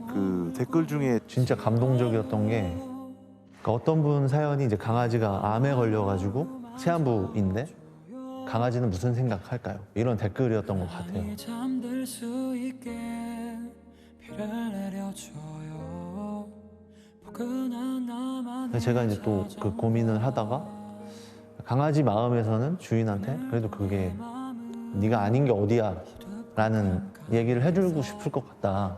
그 댓글 중에 진짜 감동적이었던 게 그러니까 어떤 분 사연이 이제 강아지가 암에 걸려가지고 시한부인데 강아지는 무슨 생각할까요? 이런 댓글이었던 것 같아요. 제가 이제 또 그 고민을 하다가 강아지 마음에서는 주인한테 그래도 그게 네가 아닌 게 어디야 라는 얘기를 해주고 싶을 것 같다.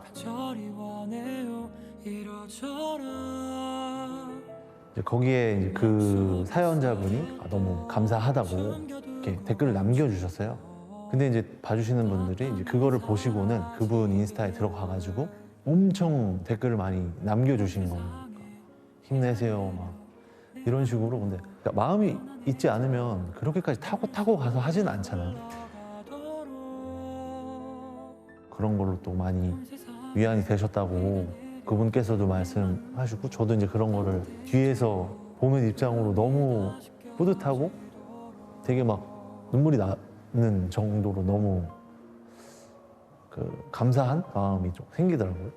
이제 거기에 이제 그 사연자분이 너무 감사하다고 이렇게 댓글을 남겨주셨어요. 근데 이제 봐주시는 분들이 이제 그거를 보시고는 그분 인스타에 들어가가지고 엄청 댓글을 많이 남겨주신 거예요. 힘내세요 막 이런 식으로. 근데 그러니까 마음이 있지 않으면 그렇게까지 타고 가서 하진 않잖아요. 그런 걸로 또 많이 위안이 되셨다고 그분께서도 말씀하시고, 저도 이제 그런 거를 뒤에서 보는 입장으로 너무 뿌듯하고 되게 막 눈물이 나는 정도로 너무 그 감사한 마음이 좀 생기더라고요.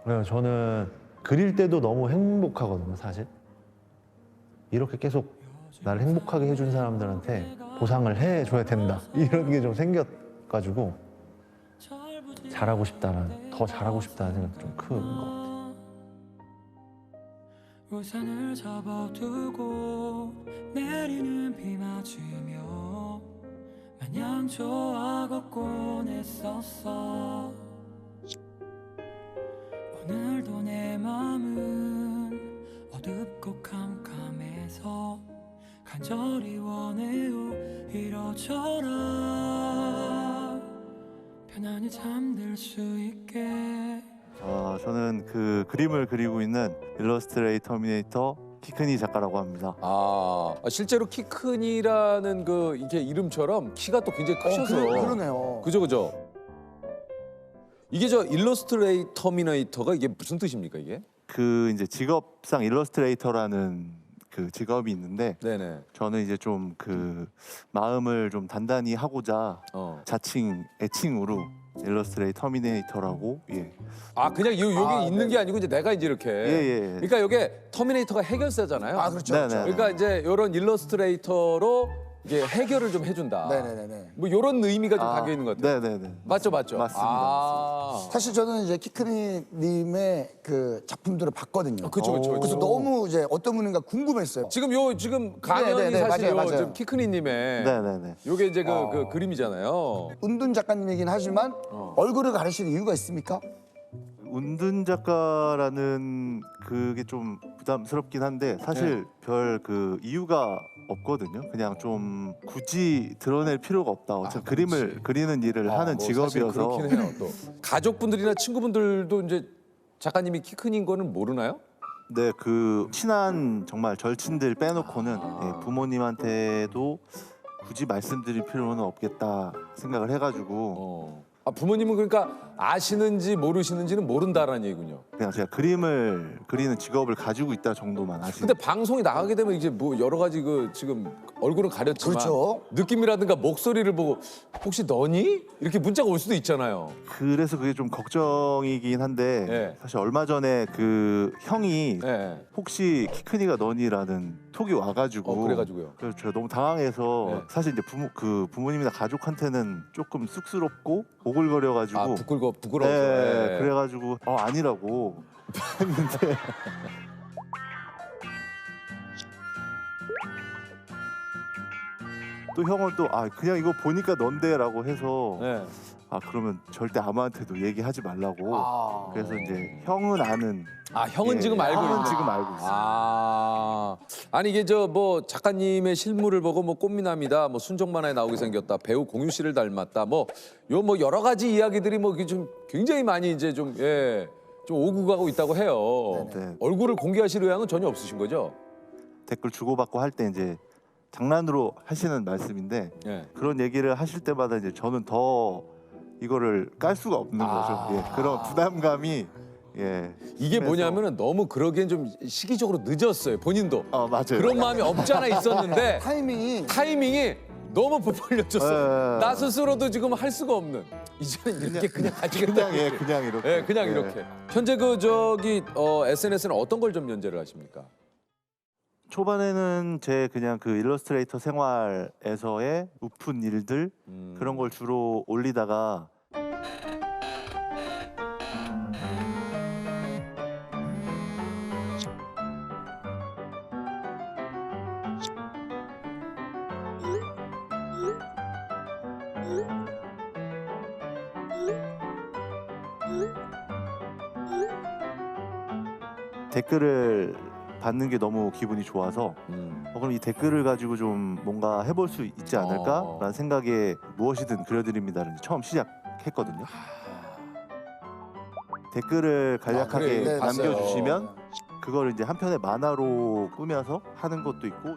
그래서 저는 그릴 때도 너무 행복하거든요, 사실. 이렇게 계속 나를 행복하게 해준 사람들한테 보상을 해줘야 된다, 이런 게 좀 생겨가지고 잘하고 싶다는, 더 잘하고 싶다는 생각이 좀 큰 것 같아요. 우산을 접어두고 내리는 비 맞으며 마냥 좋아 걷곤 했었어. 오늘도 내 맘은 어둡고 캄캄해서 간절히 원해요 이러저러 편안히 잠들 수 있게. 저는 그 그림을 그리고 있는 일러스트레이터미네이터 키크니 작가라고 합니다. 실제로 키큰이라는 그 이게 이름처럼 키가 또 굉장히 크셔서 그러네요. 그죠. 이게 저 일러스트레이터미네이터가 이게 무슨 뜻입니까 이게? 그 이제 직업상 일러스트레이터라는 그 직업이 있는데, 네네. 저는 이제 좀 그 마음을 좀 단단히 하고자 자칭 애칭으로 일러스트레이터미네이터라고. 그냥 여기 있는 게 아니고 이제 내가 이제 이렇게. 그러니까 이게 터미네이터가 해결사잖아요. 그렇죠. 네네. 그러니까 이제 이런 일러스트레이터로 이게 해결을 좀 해준다. 네네네. 뭐 이런 의미가 좀 담겨 있는 것 같아요. 네네네. 맞죠. 맞습니다. 사실 저는 이제 키크니님의 그 작품들을 봤거든요. 그쵸. 그래서 너무 이제 어떤 분인가 궁금했어요. 지금 가면이 네네네, 사실 맞아요. 지금 키크니님의 네네네. 요게 이제 그 그림이잖아요. 은둔 작가님이긴 하지만 얼굴을 가리시는 이유가 있습니까? 운둔 작가라는 그게 좀 부담스럽긴 한데 사실 별 그 이유가 없거든요. 그냥 좀 굳이 드러낼 필요가 없다. 어차피 그림을 그리는 일을 하는 뭐 사실 직업이어서. 그렇긴 해요. 또 가족분들이나 친구분들도 이제 작가님이 키 큰인 거는 모르나요? 네, 그 친한 정말 절친들 빼놓고는 부모님한테도 굳이 말씀드릴 필요는 없겠다 생각을 해가지고 부모님은 그러니까 아시는지 모르시는지는 모른다라는 얘기군요. 그냥 제가 그림을 그리는 직업을 가지고 있다 정도만 아시고. 근데 방송이 나가게 되면 이제 뭐 여러 가지 그 지금 얼굴은 가렸지만 그렇죠. 느낌이라든가 목소리를 보고 혹시 너니? 이렇게 문자가 올 수도 있잖아요. 그래서 그게 좀 걱정이긴 한데 네. 사실 얼마 전에 그 형이 네. 혹시 키크니가 너니라는 톡이 와가지고 그래가지고요. 그래서 제가 너무 당황해서 네. 사실 이제 부모님이나 가족한테는 조금 쑥스럽고 오글거려가지고 부끄러워서. 네, 그래가지고 아니라고 했는데 또 형은 또 그냥 이거 보니까 넌데라고 해서 네. 그러면 절대 아무한테도 얘기하지 말라고. 그래서 이제 형은 아는. 형은 지금 알고 형은 있는. 지금 알고 있어요. 아니 이게 저 뭐 작가님의 실물을 보고 뭐 꽃미남이다, 뭐 순정만화에 나오게 생겼다, 배우 공유 씨를 닮았다, 뭐 여러 가지 이야기들이 뭐 이게 좀 굉장히 많이 이제 좀 오고 가고 있다고 해요. 네네. 얼굴을 공개하실 의향은 전혀 없으신 거죠? 댓글 주고받고 할 때 이제 장난으로 하시는 말씀인데 예. 그런 얘기를 하실 때마다 이제 저는 더 이거를 깔 수가 없는 거죠. 그런 부담감이. 이게 심해서. 뭐냐면은 너무 그러기엔 좀 시기적으로 늦었어요. 본인도 맞아요. 그런 마음이 없잖아 있었는데 타이밍이 타이밍이 너무 부풀려졌어. 네. 나 스스로도 지금 할 수가 없는. 이제는 이렇게 그냥 가지겠다. 그냥 예, 그냥 이렇게. 예, 그냥 예. 이렇게. 현재 그 저기 SNS는 어떤 걸 좀 연재를 하십니까? 초반에는 제 그냥 그 일러스트레이터 생활에서의 우픈 일들 그런 걸 주로 올리다가 댓글을 받는 게 너무 기분이 좋아서 그럼 이 댓글을 가지고 좀 뭔가 해볼 수 있지 않을까라는 생각에 무엇이든 그려드립니다를 처음 시작했거든요. 댓글을 간략하게 그래, 네, 봤어요. 남겨주시면 그걸 이제 한 편의 만화로 꾸며서 하는 것도 있고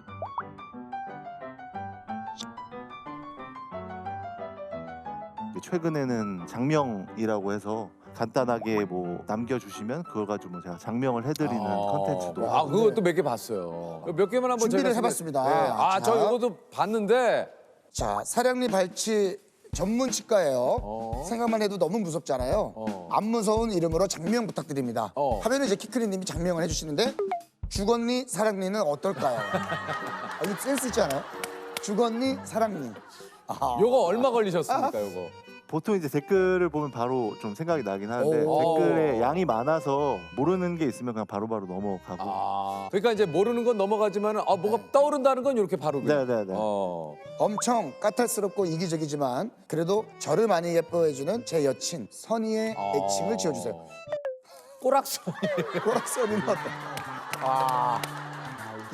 이제 최근에는 장명이라고 해서 간단하게 뭐 남겨주시면 그걸 가지고 뭐 제가 장명을 해드리는 컨텐츠도 아, 하고 그것도 몇 개 봤어요. 몇 개만 한번 준비를 저희가 해봤습니다. 네. 아, 저 자. 이것도 봤는데 자, 사량니 발치 전문 치과예요. 어. 생각만 해도 너무 무섭잖아요. 어. 안 무서운 이름으로 장명 부탁드립니다. 어. 하면은 이제 키크리님이 장명을 해주시는데 죽었니 사랑니는 어떨까요? 이거 센스 있지 않아요? 죽었니 사랑니. 아하. 요거 얼마 걸리셨습니까, 요거? 보통 이제 댓글을 보면 바로 좀 생각이 나긴 하는데 오. 댓글에 양이 많아서 모르는 게 있으면 그냥 바로바로 넘어가고 아, 그러니까 이제 모르는 건 넘어가지만 뭐가 떠오른다는 건 이렇게 바로 그냥. 네네네. 엄청 까탈스럽고 이기적이지만 그래도 저를 많이 예뻐해주는 제 여친 선희의 애칭을 지어주세요. 꼬락서 꼬락선이는 어때? 아,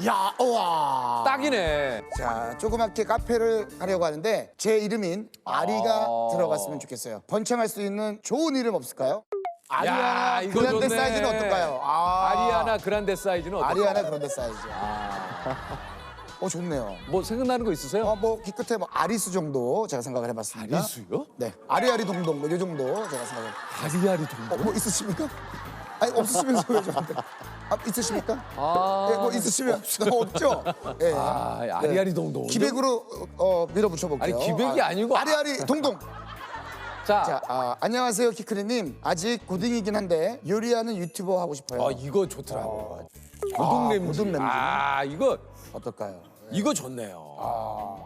야, 우와. 딱이네. 자, 조그맣게 카페를 하려고 하는데 제 이름인 아리가 들어갔으면 좋겠어요. 번창할 수 있는 좋은 이름 없을까요? 아리아나 이거 그란데 좋네. 사이즈는 어떨까요? 아리아나 그란데 사이즈는 어떨까요? 아리아나 그란데 사이즈. 좋네요. 뭐 생각나는 거 있으세요? 뭐 기껏해 뭐 아리수 정도 제가 생각을 해봤습니다. 아리수요? 네, 아리아리 동동 뭐 이 정도 제가 생각을. 아리아리 동동. 뭐 있으십니까? 아니 없으시면서 왜 저한테? 있으십니까? 네, 뭐 있으시면 없죠? 예. 아리아리 동동. 기백으로 밀어붙여 볼게요. 아니, 기백이 아니고 아리아리 동동. 자, 자, 안녕하세요 키크리님. 아직 고딩이긴 한데 요리하는 유튜버 하고 싶어요. 이거 좋더라고. 고등냄지. 고등냄지. 이거 어떨까요? 이거 좋네요.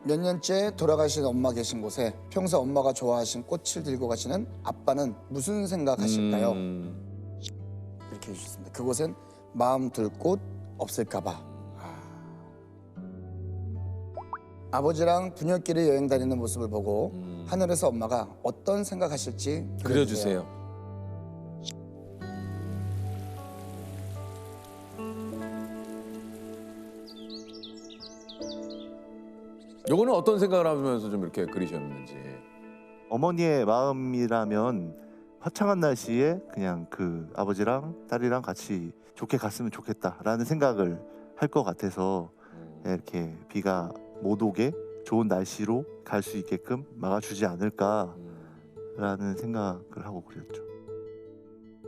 몇 년째 돌아가신 엄마 계신 곳에 평소 엄마가 좋아하신 꽃을 들고 가시는 아빠는 무슨 생각하실까요? 이렇게 해주셨습니다. 그곳엔 마음 둘 곳 없을까봐. 아버지랑 부녀끼리 여행 다니는 모습을 보고 하늘에서 엄마가 어떤 생각하실지 그려주세요. 요거는 어떤 생각을 하면서 좀 이렇게 그리셨는지. 어머니의 마음이라면 화창한 날씨에 그냥 그 아버지랑 딸이랑 같이 좋게 갔으면 좋겠다라는 생각을 할 것 같아서 이렇게 비가 못 오게 좋은 날씨로 갈 수 있게끔 막아주지 않을까라는 생각을 하고 그렸죠.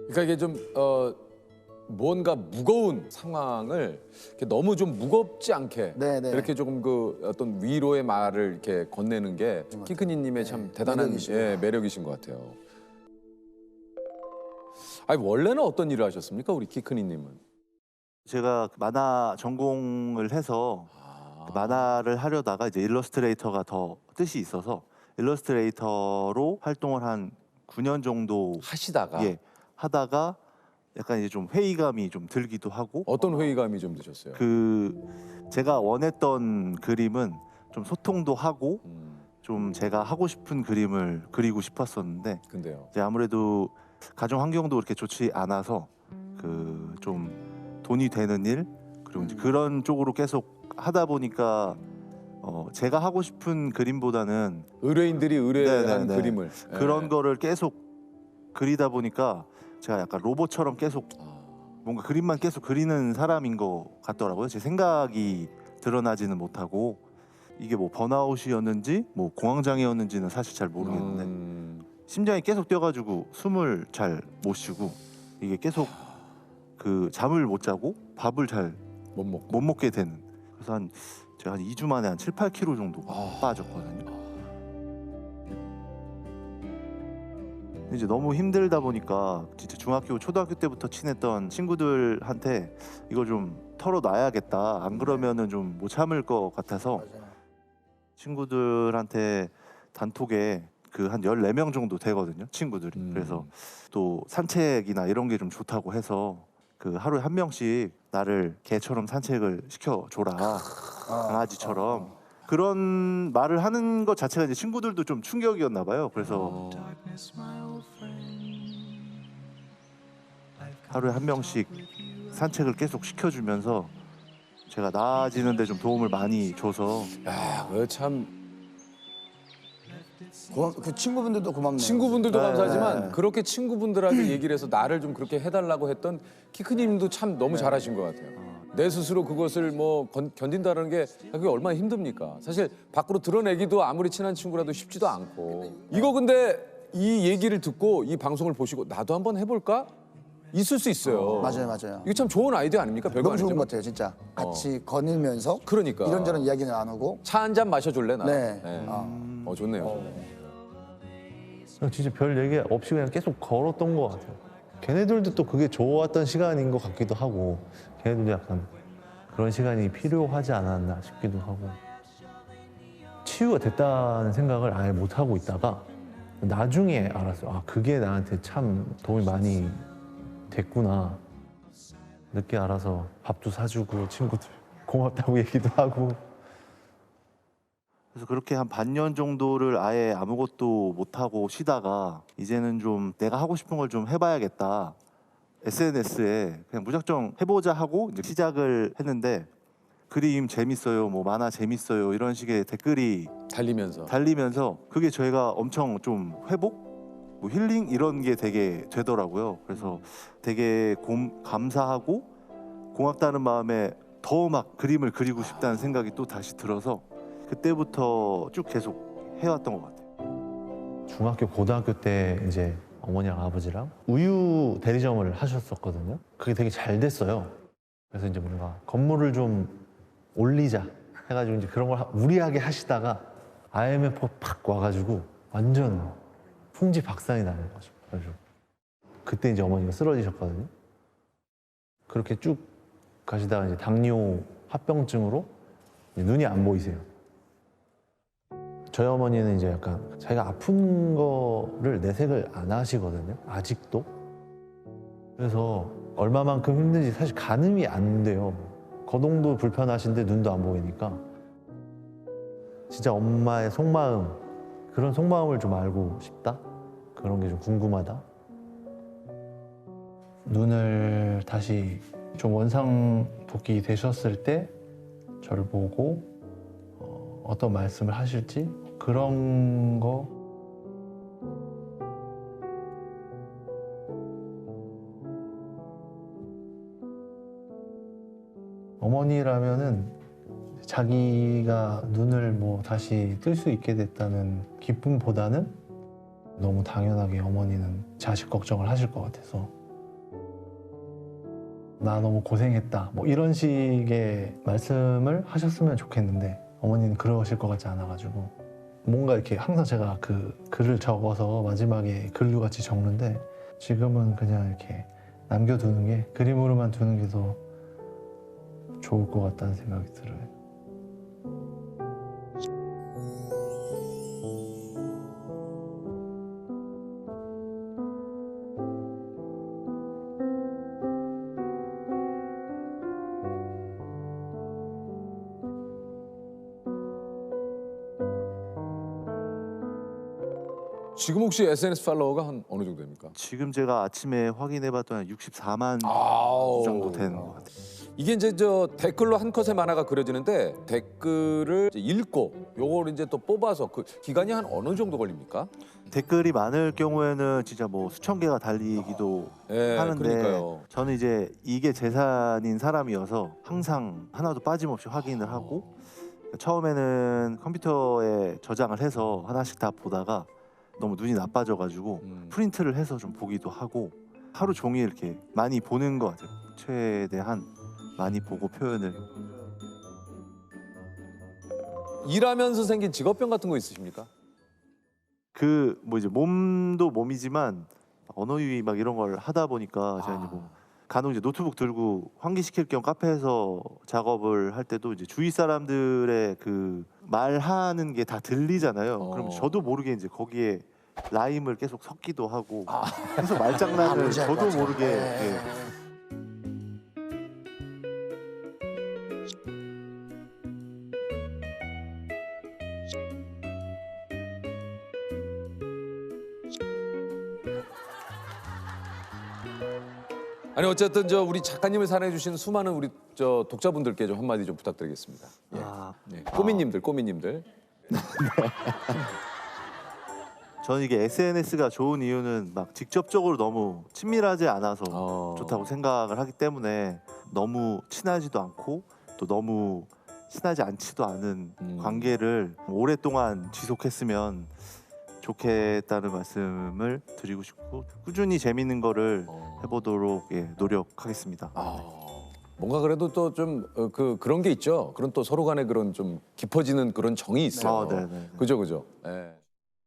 그러니까 이게 좀 뭔가 무거운 상황을 이렇게 너무 좀 무겁지 않게 네네. 이렇게 조금 그 어떤 위로의 말을 이렇게 건네는 게 키크니님의 참 대단한 매력이시네요. 매력이신 것 같아요. 아니 원래는 어떤 일을 하셨습니까, 우리 키크니님은? 제가 만화 전공을 해서 그 만화를 하려다가 이제 일러스트레이터가 더 뜻이 있어서 일러스트레이터로 활동을 한 9년 정도 하시다가 하다가 약간 이제 좀 회의감이 좀 들기도 하고 어떤 회의감이 좀 드셨어요? 그 제가 원했던 그림은 좀 소통도 하고 좀 제가 하고 싶은 그림을 그리고 싶었었는데 근데요. 이제 아무래도 가정 환경도 그렇게 좋지 않아서 그 좀 돈이 되는 일 그리고 이제 그런 쪽으로 계속 하다 보니까 제가 하고 싶은 그림보다는 의뢰인들이 의뢰한 네네네. 그림을 그런 거를 계속 그리다 보니까 제가 약간 로봇처럼 계속 뭔가 그림만 계속 그리는 사람인 것 같더라고요. 제 생각이 드러나지는 못하고 이게 뭐 번아웃이었는지 뭐 공황장애였는지는 사실 잘 모르겠는데 심장이 계속 뛰어가지고 숨을 잘 못 쉬고 이게 계속 그 잠을 못 자고 밥을 잘 못 먹고. 못 먹게 되는 그래서 제가 한 2주 만에 한 7, 8kg 정도 빠졌거든요. 이제 너무 힘들다 보니까 진짜 중학교, 초등학교 때부터 친했던 친구들한테 이거 좀 털어놔야겠다. 안 그러면은 좀 못 참을 것 같아서 맞아요. 친구들한테 단톡에 그 한 14명 정도 되거든요. 친구들이. 그래서 또 산책이나 이런 게 좀 좋다고 해서 그 하루에 한 명씩 나를 개처럼 산책을 시켜줘라. 강아지처럼. 그런 말을 하는 것 자체가 이제 친구들도 좀 충격이었나 봐요. 그래서 하루에 한 명씩 산책을 계속 시켜주면서 제가 나아지는데 좀 도움을 많이 줘서 야, 그참 그 친구분들도 고맙네요. 친구분들도 네. 감사하지만 그렇게 친구분들한테 얘기를 해서 나를 좀 그렇게 해달라고 했던 키크님도 참 너무 잘하신 것 같아요. 내 스스로 그것을 뭐 견딘다는 게 그게 얼마나 힘듭니까? 사실 밖으로 드러내기도 아무리 친한 친구라도 쉽지도 않고. 이거 근데 이 얘기를 듣고 이 방송을 보시고 나도 한번 해볼까? 있을 수 있어요. 맞아요, 맞아요. 이거 참 좋은 아이디어 아닙니까? 별거 너무 좋은 것 아니지만. 같아요, 진짜. 같이 거닐면서 그러니까. 이런저런 이야기 나누고. 차 한 잔 마셔줄래 나? 네. 좋네요. 진짜 별 얘기 없이 그냥 계속 걸었던 것 같아요. 걔네들도 또 그게 좋았던 시간인 것 같기도 하고 걔네들도 약간 그런 시간이 필요하지 않았나 싶기도 하고 치유가 됐다는 생각을 아예 못하고 있다가 나중에 알았어요. 아, 그게 나한테 참 도움이 많이 됐구나. 늦게 알아서 밥도 사주고 친구들 고맙다고 얘기도 하고. 그래서 그렇게 한 반년 정도를 아예 아무것도 못하고 쉬다가 이제는 좀 내가 하고 싶은 걸 좀 해봐야겠다. SNS에 그냥 무작정 해보자 하고 이제 시작을 했는데 그림 재밌어요, 뭐 만화 재밌어요 이런 식의 댓글이 달리면서 그게 저희가 엄청 좀 회복, 뭐 힐링 이런 게 되게 되더라고요. 그래서 되게 감사하고 고맙다는 마음에 더 막 그림을 그리고 싶다는 생각이 또 다시 들어서 그때부터 쭉 계속 해왔던 것 같아요. 중학교, 고등학교 때 이제 어머니랑 아버지랑 우유 대리점을 하셨었거든요. 그게 되게 잘 됐어요. 그래서 이제 뭔가 건물을 좀 올리자 해가지고 이제 그런 걸 무리하게 하시다가 IMF 팍 와가지고 완전 풍지박산이 나는 거죠. 그래서 그때 이제 어머니가 쓰러지셨거든요. 그렇게 쭉 가시다가 이제 당뇨 합병증으로 이제 눈이 안 보이세요. 저희 어머니는 이제 약간 자기가 아픈 거를 내색을 안 하시거든요. 아직도. 그래서 얼마만큼 힘든지 사실 가늠이 안 돼요. 거동도 불편하신데 눈도 안 보이니까. 진짜 엄마의 속마음, 그런 속마음을 좀 알고 싶다? 그런 게 좀 궁금하다? 눈을 다시 좀 원상복귀 되셨을 때 저를 보고 어떤 말씀을 하실지 그런 거 어머니라면은 자기가 눈을 뭐 다시 뜰 수 있게 됐다는 기쁨보다는 너무 당연하게 어머니는 자식 걱정을 하실 것 같아서 나 너무 고생했다 뭐 이런 식의 말씀을 하셨으면 좋겠는데 어머니는 그러실 것 같지 않아가지고 뭔가 이렇게 항상 제가 그 글을 적어서 마지막에 글류같이 적는데 지금은 그냥 이렇게 남겨두는 게 그림으로만 두는 게 더 좋을 것 같다는 생각이 들어요. 지금 혹시 SNS 팔로워가 한 어느 정도 됩니까? 지금 제가 아침에 확인해봤더니 64만 아우. 정도 되는 것 같아요. 이게 이제 저 댓글로 한 컷의 만화가 그려지는데 댓글을 이제 읽고 요걸 이제 또 뽑아서 그 기간이 한 어느 정도 걸립니까? 댓글이 많을 경우에는 진짜 뭐 수천 개가 달리기도 예, 하는데 그러니까요. 저는 이제 이게 재산인 사람이어서 항상 하나도 빠짐없이 확인을 하고 처음에는 컴퓨터에 저장을 해서 하나씩 다 보다가 너무 눈이 나빠져가지고 프린트를 해서 좀 보기도 하고 하루 종일 이렇게 많이 보는 것 같아요. 최대한 많이 보고 표현을. 일하면서 생긴 직업병 같은 거 있으십니까? 그 뭐 이제 몸도 몸이지만 언어 유희 막 이런 걸 하다 보니까 제가 이제 뭐 간혹 이제 노트북 들고 환기시킬 겸 카페에서 작업을 할 때도 이제 주위 사람들의 그 말하는 게 다 들리잖아요. 그럼 저도 모르게 이제 거기에 라임을 계속 섞기도 하고 계속 말장난을 뭔지 알것 저도 같아요. 모르게 네. 예. 아니 어쨌든 저 우리 작가님을 사랑해 주신 수많은 우리 저 독자분들께 좀 한마디 좀 부탁드리겠습니다. 예. 아, 네. 꼬미님들. 저는 이게 SNS가 좋은 이유는 막 직접적으로 너무 친밀하지 않아서 어. 좋다고 생각을 하기 때문에 너무 친하지도 않고 또 너무 친하지 않지도 않은 관계를 오랫동안 지속했으면 좋겠다는 말씀을 드리고 싶고 꾸준히 재밌는 거를 해보도록 노력하겠습니다. 뭔가 그래도 또 좀 그런 게 있죠. 그런 또 서로 간에 그런 좀 깊어지는 그런 정이 있어요. 네네. 그죠. 예.